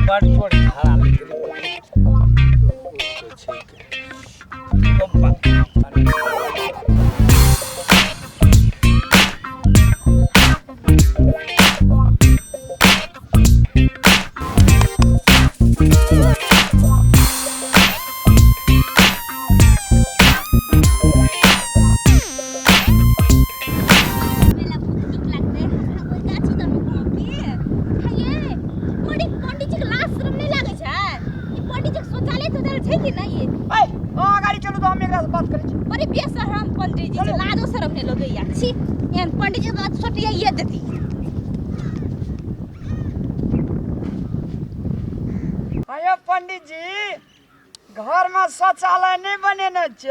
बड़ जोर झाड़ा लग पंडित जी बात सोटिया ये देती अयो पंडित जी घर में शौचालय नहीं बने न छ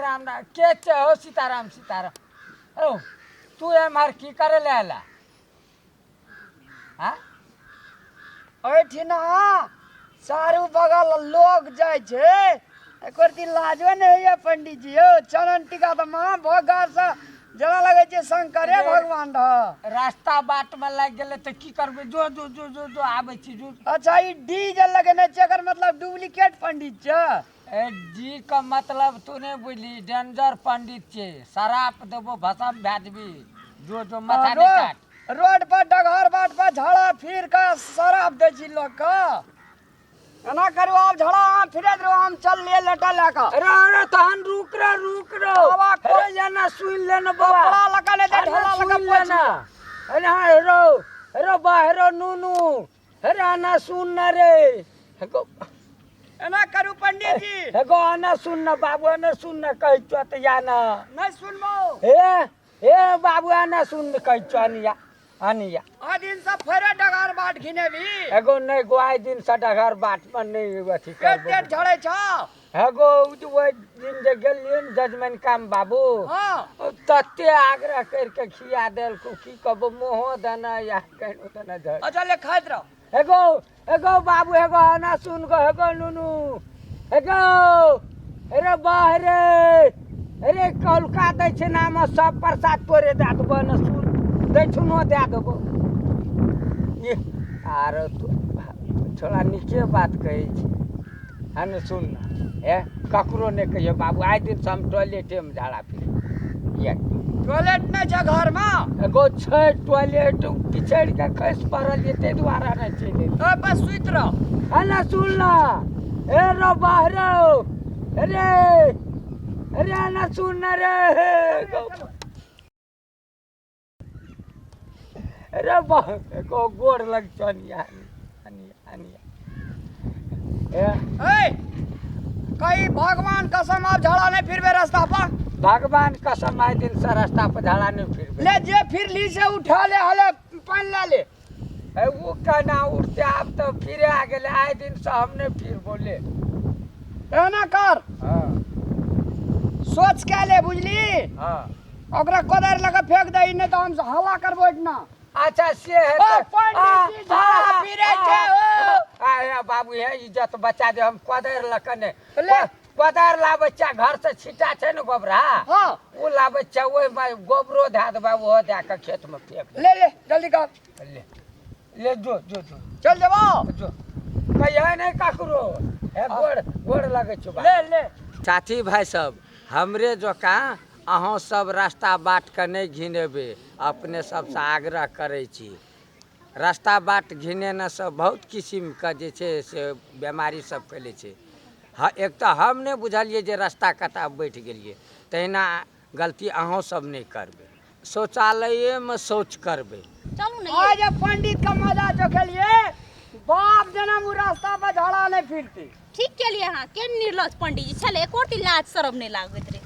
राम राम के हो सीताराम सीताराम ओ तू एम्हर की करे ले आला हाँ ओठिना चारू बगल लोग जाय छे एक दिन लाजो नहीं है पंडित जी हो चरण टीका तो महा भोगार से जरा लगे छे शंकरे भगवान रह रास्ता बाट में लग गेले तो की करबे जो जो जो जो जो आबे छी जो अच्छा ई डीजल लगने चेकर मतलब डुप्लीकेट पंडित छ ए जी का मतलब तूने बुझली डेंजर पंडित छे शराब देबो भसम भेजबी जो जो माथा नहीं काट रोड पर डगर बाट पर झाड़ा फिर का शराब दे छी लोग का एना करू आप झड़ा फिरत रहो हम चल लिए लटा लेका अरे तहन रुक रो अरे जाना सुन लेना बाबा बड़ा लगा ले दे ढोला लगा लेना अरे हाँ हेरो बाहरो नूनू अरे आना सुन ना रे हेगो एना करू पंडित जी हेगो आना सुन ना बाबू आना सुन ना कह चत याना नहीं सुनबो ए बाबू आना सुन कह चनिया आनिया आ दिन सब फेरे डगर बाट घिने भी एगो नहीं गोआई दिन से डगर बाट पर नहीं अथी पेट कर झड़े छ हेगो वो दिन जे गेलिए जजमेंट काम बाबू हां तते आग्रह करके खिया देल को की कहबो मोह दना या कहनो दना धर अच्छा ले खाइत रहो एगो बाबू एगो आना सुन गो एगो नुनू एगो अरे बाहरे अरे कौलका दै छै नाम सब प्रसाद तोरे दे देबो न सुन दै छुनो दे देबो ये आरो तो थोड़ा नीचे बात कहै छी हन सुन ए ककरो ने कहियो बाबू आइ दिन से हम टॉयलेटे में झाड़ा फिर ये टॉयलेट नहीं छ घर में एगो छै टॉयलेट पिछड़ के खस पड़ल ये ते द्वारा नहीं चले ए बस सुइत रहो हला सुन ला ए रो बाहरो अरे ना सुन ना रे अरे को गोड़ लग चनिया अनिया ए कहीं भगवान कसम आप झड़ा नहीं फिरबे रास्ता पर भगवान कसम आए दिन से रास्ता पर झाड़ा नहीं फिर ले जे फिर ली से उठा ले हले पानी ला ले वो कहना उठते आप तो फिर आ गए आए दिन से हमने फिर बोले एना कर हाँ सोच के ले बुझली हाँ ओकरा कोदार लगा फेंक दई नहीं तो हम हल्ला करबो इतना अच्छा से है ओ पंडित जी झड़ा फिरे छे ओ आया बाबू है इज्जत बचा दे हम कोदार लकने ले कोदार ला बच्चा घर से छिटा छै न गोबरा हां वो ला बच्चा ओय में गोबरो धा दे बाबू हो दे के खेत में फेंक ले जल्दी कर ले जो चल जाओ जो कहिया नहीं ककरो है गोड़ लगे छ ले चाची भाई सब हमरे जो का अहाँ सब रास्ता बाट के नहीं घिनेबे अपने सबसे आग्रह करे छी रास्ता बाट घिनेने से बहुत किस्म के जे छै से बीमारी सब फैले छै हाँ एक तो हम नहीं बुझलिए जे रास्ता कता बैठ गेलिए तहिना गलती अहाँ सब नहीं करबे शौचालय में शौच करबे चलू ना आज पंडित का मजा चखेलिए बाप जन्म रास्ता पर झड़ा नहीं फिरती ठीक के लिए हां के निर्लज पंडित जी चले एकोटी लाज शरम नहीं लागत रे